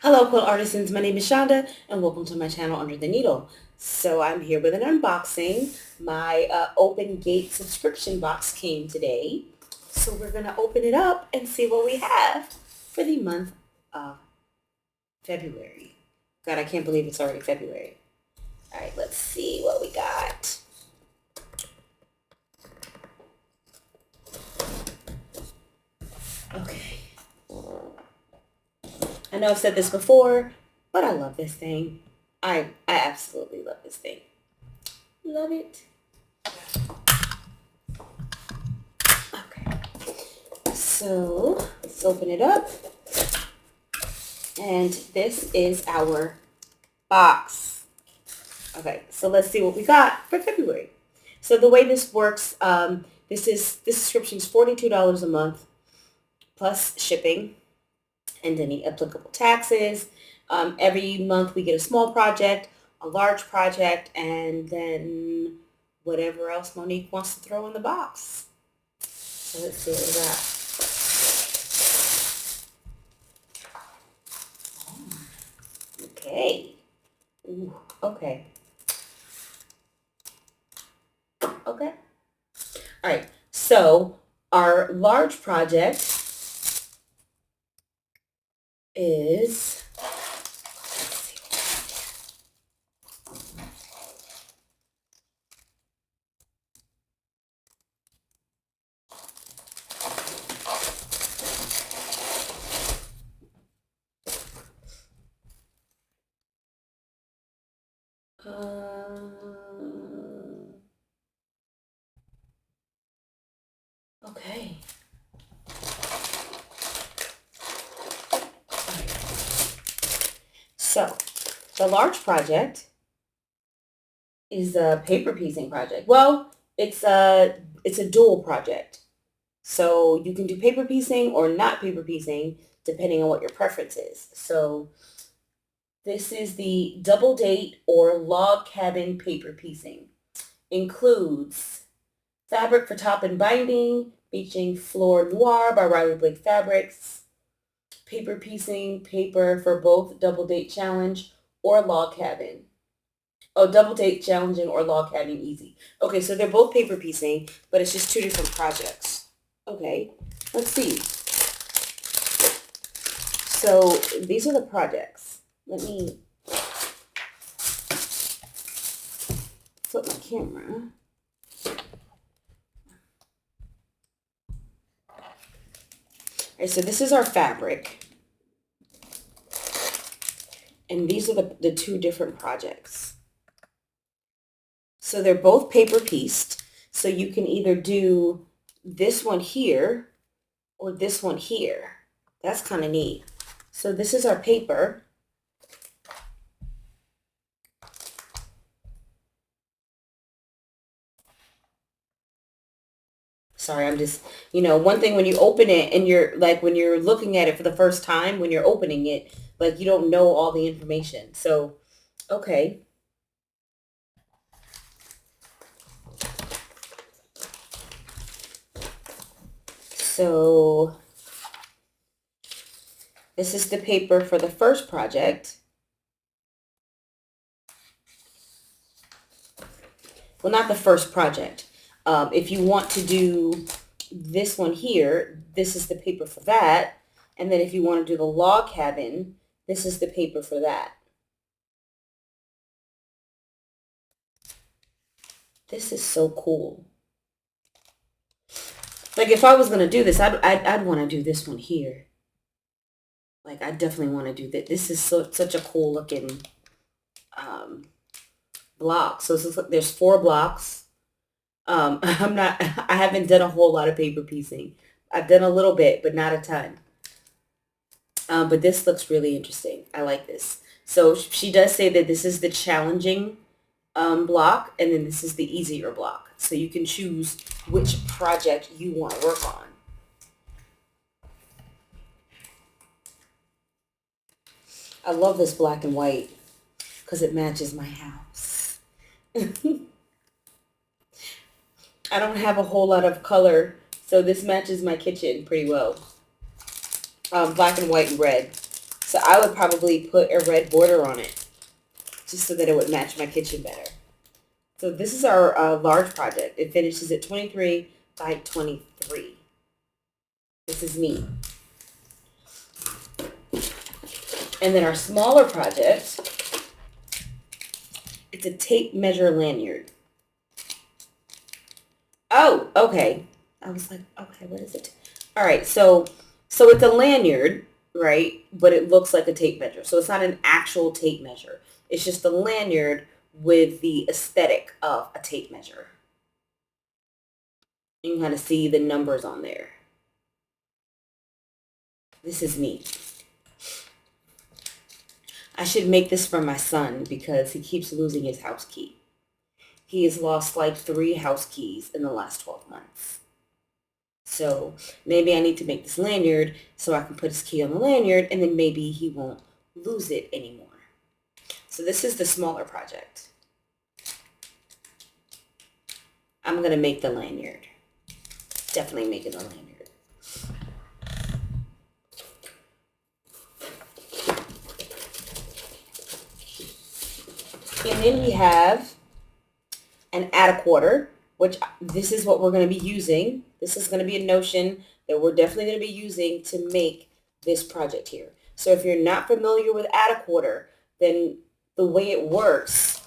Hello, quilt artisans. My name is Shonda, and welcome to my channel Under the Needle. So I'm here with an unboxing. My Open Gate subscription box came today. So we're going to open it up and see what we have for the month of February. God, I can't believe it's already February. All right, let's see what we got. Okay. I know I've said this before, but I love this thing. I absolutely love this thing. Love it. Okay. So let's open it up. And this is our box. Okay, so let's see what we got for February. So the way this works, this subscription is $42 a month plus shipping and any applicable taxes. Every month we get a small project, a large project, and then whatever else Monique wants to throw in the box. So let's see what we got. Okay. Ooh, okay. Okay. All right. So our large project is, okay. So the large project is a paper piecing project. Well, it's a dual project. So you can do paper piecing or not paper piecing depending on what your preference is. So this is the double date or log cabin paper piecing. Includes fabric for top and binding, featuring Floor Noir by Riley Blake Fabrics, paper piecing paper for both double date challenge or log cabin. Oh, double date challenging or log cabin easy. Okay, so they're both paper piecing, but it's just two different projects. Okay, let's see. So these are the projects. Let me flip my camera. All right, so this is our fabric. And these are the two different projects. So they're both paper pieced. So you can either do this one here or this one here. That's kind of neat. So this is our paper. Sorry, I'm just, one thing when you open it and you're like, when you're looking at it for the first time, when you're opening it, like you don't know all the information. So, okay. So this is the paper for the first project. Well, not the first project. If you want to do this one here, this is the paper for that. And then if you want to do the log cabin, this is the paper for that. This is so cool. Like if I was going to do this, I'd want to do this one here. Like I definitely want to do that. This is such a cool looking block. So there's 4 blocks. I haven't done a whole lot of paper piecing. I've done a little bit, but not a ton. But this looks really interesting. I like this. So she does say that this is the challenging block, and then this is the easier block. So you can choose which project you want to work on. I love this black and white because it matches my house. I don't have a whole lot of color, so this matches my kitchen pretty well. Black and white and red. So I would probably put a red border on it just so that it would match my kitchen better. So this is our large project. It finishes at 23 by 23. This is me. And then our smaller project, it's a tape measure lanyard. Oh, okay. I was like, okay, what is it? All right, so it's a lanyard, right? But it looks like a tape measure. So it's not an actual tape measure. It's just a lanyard with the aesthetic of a tape measure. You can kind of see the numbers on there. This is me. I should make this for my son because he keeps losing his house key. He has lost like 3 house keys in the last 12 months. So maybe I need to make this lanyard so I can put his key on the lanyard and then maybe he won't lose it anymore. So this is the smaller project. I'm going to make the lanyard. Definitely making the lanyard. And then we have an add a quarter, which this is what we're going to be using. This is going to be a notion that we're definitely going to be using to make this project here. So if you're not familiar with add a quarter, then the way it works,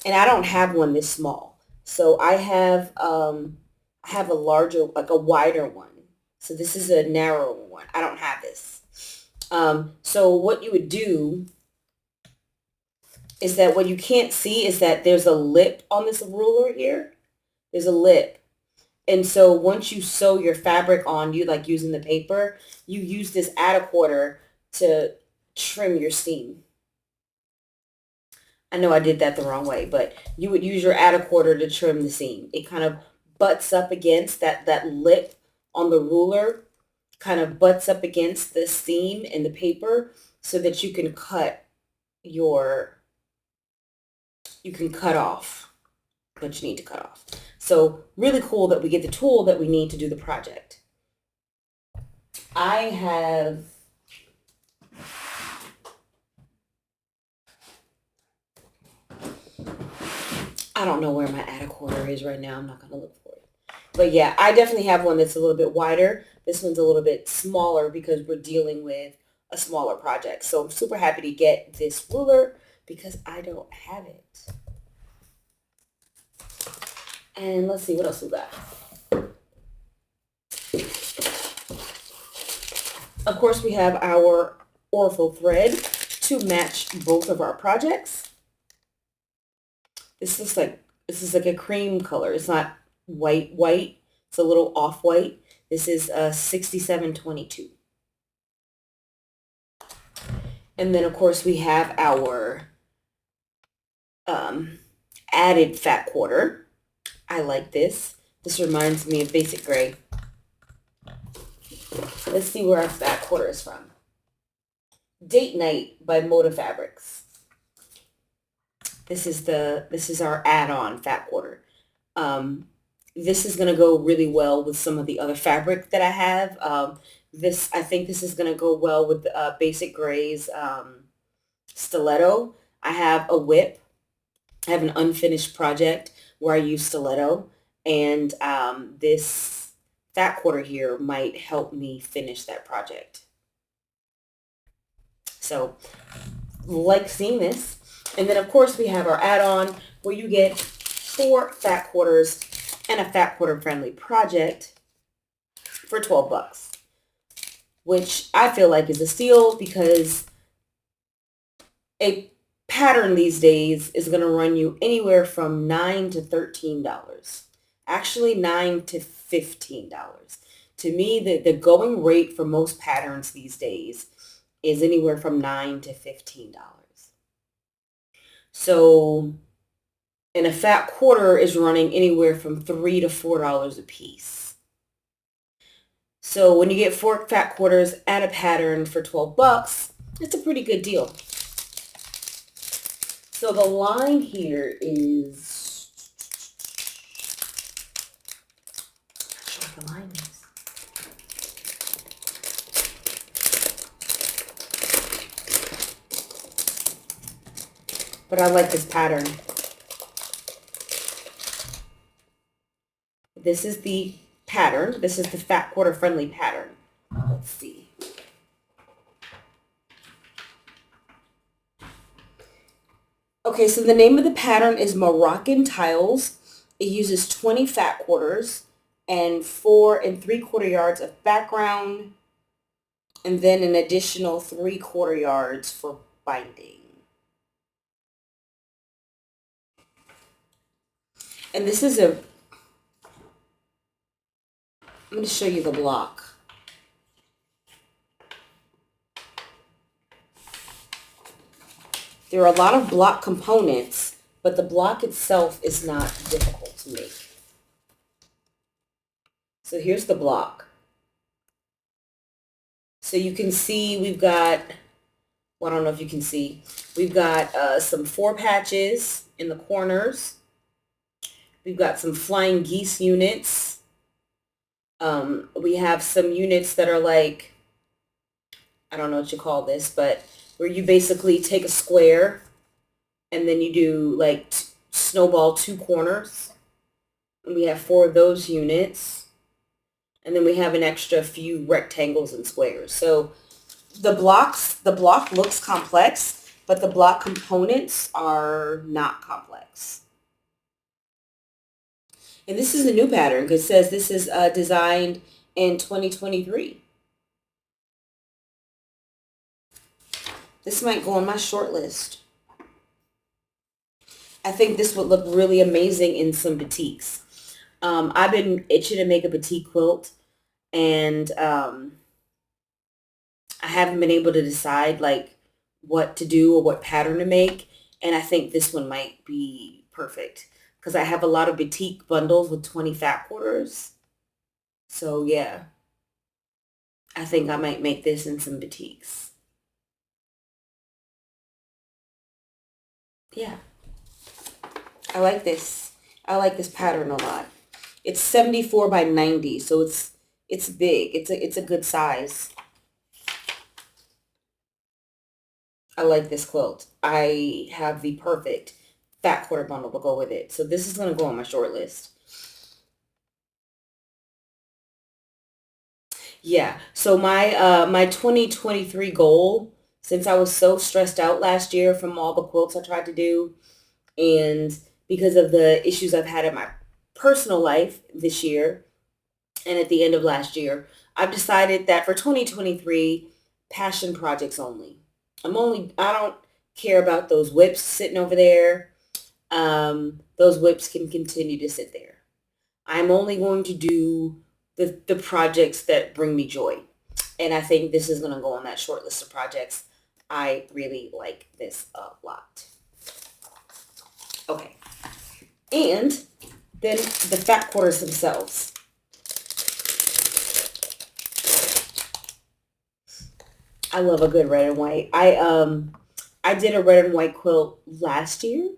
and I don't have one this small. So I have a larger, like a wider one. So this is a narrower one. I don't have this. So what you would do is that what you can't see is that there's a lip on this ruler here. There's a lip. And so once you sew your fabric on, you like using the paper, you use this add a quarter to trim your seam. I know I did that the wrong way, but you would use your add a quarter to trim the seam. It kind of butts up against that lip on the ruler, kind of butts up against the seam in the paper so that you can cut off what you need to cut off. So really cool that we get the tool that we need to do the project. I don't know where my add a quarter is right now. I'm not going to look for it. But yeah, I definitely have one that's a little bit wider. This one's a little bit smaller because we're dealing with a smaller project. So I'm super happy to get this ruler because I don't have it. And let's see what else we got. Of course, we have our ortho thread to match both of our projects. This is like a cream color. It's not white. It's a little off-white. This is a 6722. And then, of course, we have our added fat quarter. I like this. This reminds me of basic gray. Let's see where our fat quarter is from. Date Night by Moda Fabrics. This is our add-on fat quarter. This is going to go really well with some of the other fabric that I have. I think this is going to go well with Basic Gray's stiletto. I have a whip. I have an unfinished project where I use stiletto, and this fat quarter here might help me finish that project. So, like seeing this. And then, of course, we have our add-on where you get 4 fat quarters and a fat quarter friendly project for 12 bucks, which I feel like is a steal because a pattern these days is going to run you anywhere from $9 to $13. Actually, $9 to $15. To me, the going rate for most patterns these days is anywhere from $9 to $15. So, and a fat quarter is running anywhere from $3 to $4 a piece. So when you get 4 fat quarters and a pattern for 12 bucks, it's a pretty good deal. So the line here is, I'm not sure what the line is. But I like this pattern. This is the pattern. This is the fat quarter friendly pattern. Let's see. Okay, so the name of the pattern is Moroccan Tiles. It uses 20 fat quarters and 4 3/4 yards of background, and then an additional 3/4 yards for binding. And this is I'm going to show you the block. There are a lot of block components, but the block itself is not difficult to make. So here's the block. So you can see we've got, well, I don't know if you can see, we've got some 4 patches in the corners. We've got some flying geese units. We have some units that are like, I don't know what you call this, but where you basically take a square and then you do like snowball 2 corners. And we have 4 of those units. And then we have an extra few rectangles and squares. So the block looks complex, but the block components are not complex. And this is a new pattern because it says this is designed in 2023. This might go on my short list. I think this would look really amazing in some batiks. I've been itching to make a batik quilt, and I haven't been able to decide like what to do or what pattern to make. And I think this one might be perfect because I have a lot of batik bundles with 20 fat quarters. So yeah, I think I might make this in some batiks. Yeah, I like this. I like this pattern a lot. It's 74 by 90, so it's big. It's a good size. I like this quilt. I have the perfect fat quarter bundle to go with it. So this is going to go on my short list. Yeah. So my 2023 goal, since I was so stressed out last year from all the quilts I tried to do, and because of the issues I've had in my personal life this year and at the end of last year, I've decided that for 2023, passion projects only. I don't care about those whips sitting over there. Those whips can continue to sit there. I'm only going to do the projects that bring me joy. And I think this is going to go on that short list of projects. I really like this a lot. Okay. And then the fat quarters themselves. I love a good red and white. I did a red and white quilt last year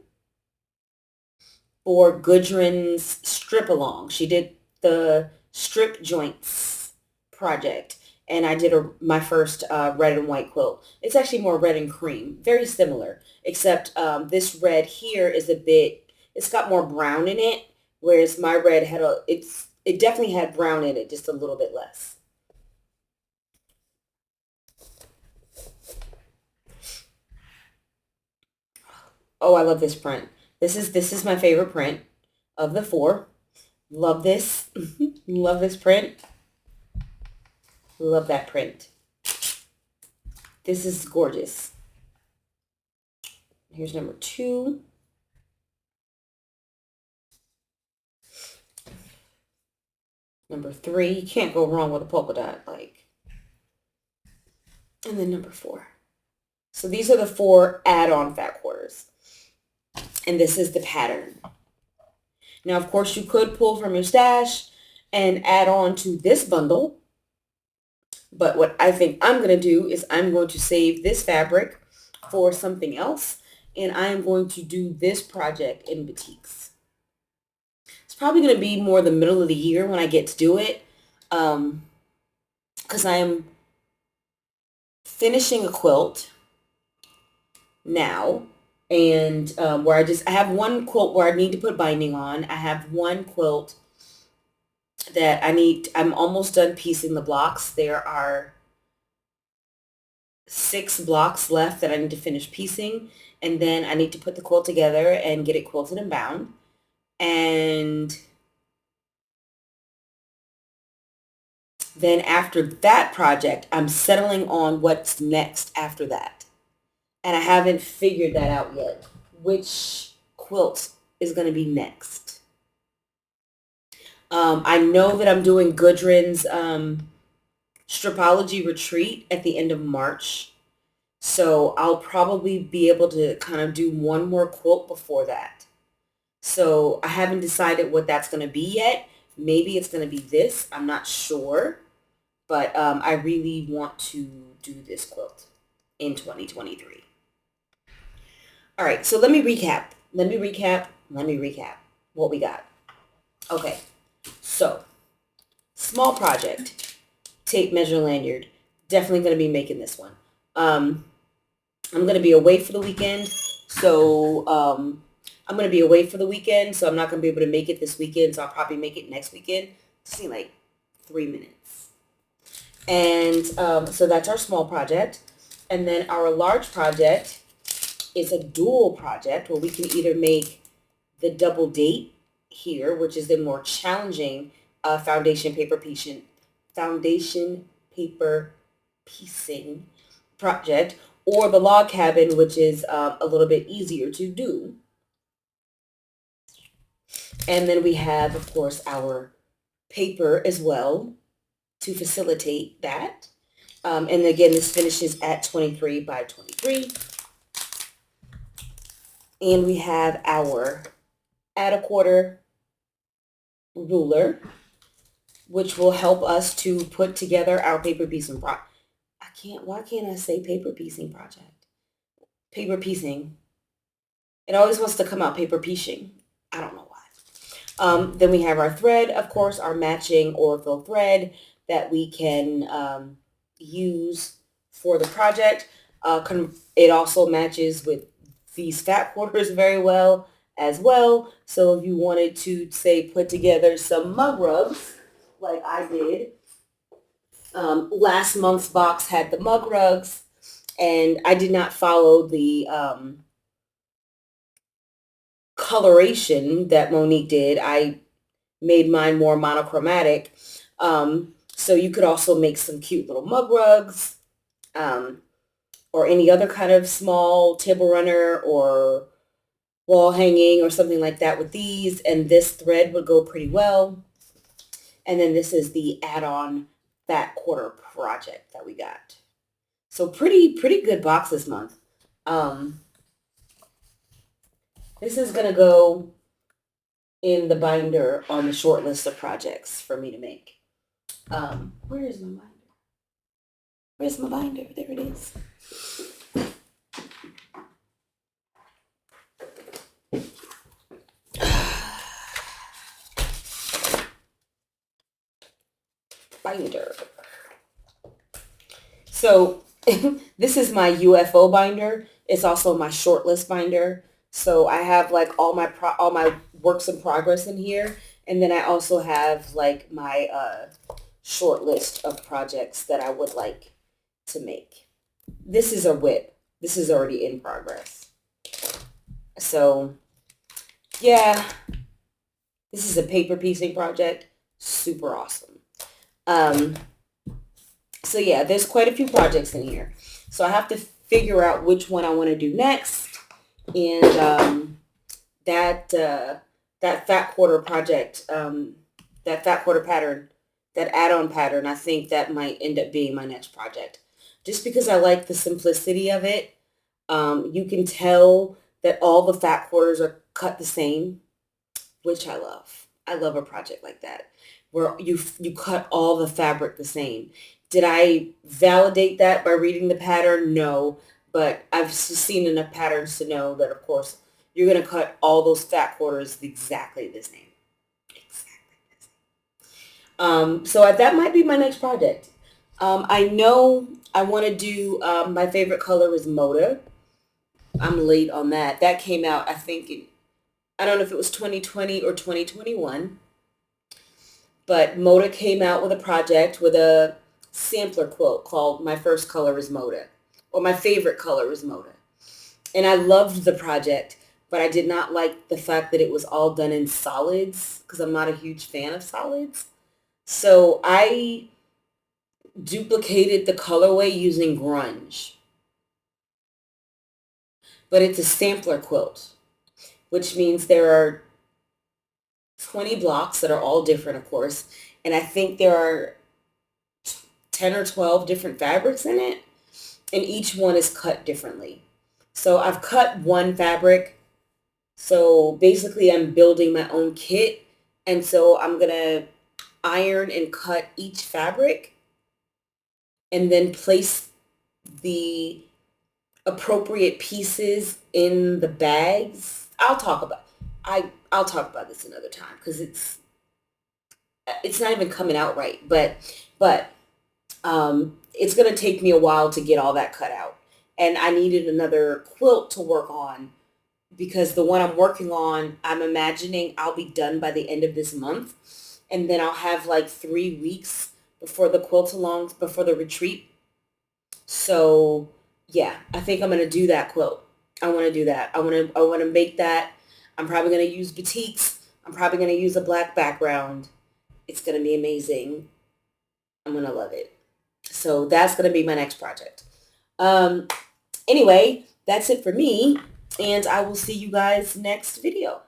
for Gudrun's strip along. She did the strip joints project, and I did my first red and white quilt. It's actually more red and cream, very similar, except this red here is it's got more brown in it, whereas my red it definitely had brown in it, just a little bit less. Oh, I love this print. This is my favorite print of the 4. Love this. Love this print. Love that print. This is gorgeous. Here's number 2. Number 3. You can't go wrong with a polka dot, like. And then number 4. So these are the 4 add-on fat quarters. And this is the pattern. Now, of course, you could pull from your stash and add on to this bundle. But what I think I'm going to do is I'm going to save this fabric for something else. And I'm going to do this project in batiks. It's probably going to be more the middle of the year when I get to do it. Because I'm finishing a quilt now. and where I have one quilt where I need to put binding on. I have one quilt that I'm almost done piecing the blocks. There are 6 blocks left that I need to finish piecing, and then I need to put the quilt together and get it quilted and bound. And then after that project, I'm settling on what's next after that. And I haven't figured that out yet. Which quilt is going to be next? I know that I'm doing Gudrun's Stripology Retreat at the end of March. So I'll probably be able to kind of do one more quilt before that. So I haven't decided what that's going to be yet. Maybe it's going to be this. I'm not sure. But I really want to do this quilt in 2023. All right, so let me recap. Let me recap what we got. Okay, so small project, tape measure lanyard. Definitely going to be making this one. I'm going to be away for the weekend, so I'm going to be away for the weekend, so I'm not going to be able to make it this weekend, so I'll probably make it next weekend. Just need like 3 minutes. And so that's our small project. And then our large project is a dual project where we can either make the double date here, which is the more challenging foundation paper piecing project, or the log cabin, which is a little bit easier to do. And then we have, of course, our paper as well to facilitate that. And again, this finishes at 23 by 23. And we have our add a quarter ruler, which will help us to put together our paper piecing project. Why can't I say paper piecing project? Paper piecing. It always wants to come out paper piecing. I don't know why. Then we have our thread, of course, our matching Orville thread that we can use for the project. It also matches with these fat quarters very well as well. So if you wanted to, say, put together some mug rugs, like I did, last month's box had the mug rugs, and I did not follow the coloration that Monique did. I made mine more monochromatic. So you could also make some cute little mug rugs, or any other kind of small table runner or wall hanging or something like that with these. And this thread would go pretty well. And then this is the add-on fat quarter project that we got. So pretty good box this month. This is going to go in the binder on the short list of projects for me to make. Where is my binder? Where's my binder? There it is. Binder. So this is my UFO binder. It's also my shortlist binder. So I have like all my works in progress in here, and then I also have like my short list of projects that I would like to make. This is a whip. This is already in progress. So yeah, this is a paper piecing project. Super awesome. So yeah, there's quite a few projects in here. So I have to figure out which one I want to do next. And that fat quarter project, that fat quarter pattern, that add-on pattern, I think that might end up being my next project. Just because I like the simplicity of it. You can tell that all the fat quarters are cut the same, which I love. I love a project like that, where you cut all the fabric the same. Did I validate that by reading the pattern? No, but I've seen enough patterns to know that, of course, you're going to cut all those fat quarters exactly the same. Exactly the same. So that might be my next project. I know I want to do, my favorite color is Moda. I'm late on that. That came out, I think, I don't know if it was 2020 or 2021, but Moda came out with a project with a sampler quilt called My First Color is Moda, or My Favorite Color is Moda. And I loved the project, but I did not like the fact that it was all done in solids because I'm not a huge fan of solids. So I duplicated the colorway using grunge, but it's a sampler quilt, which means there are 20 blocks that are all different, of course, and I think there are 10 or 12 different fabrics in it, and each one is cut differently. So I've cut one fabric. So basically I'm building my own kit, and so I'm going to iron and cut each fabric and then place the appropriate pieces in the bags. I'll talk about this another time because it's not even coming out right, but it's going to take me a while to get all that cut out. And I needed another quilt to work on because the one I'm working on, I'm imagining I'll be done by the end of this month. And then I'll have like 3 weeks before the quilt along, before the retreat. So yeah, I think I'm going to do that quilt. I want to do that. I want to make that. I'm probably going to use batiks. I'm probably going to use a black background. It's going to be amazing. I'm going to love it. So that's going to be my next project. Um, anyway, that's it for me. And I will see you guys next video.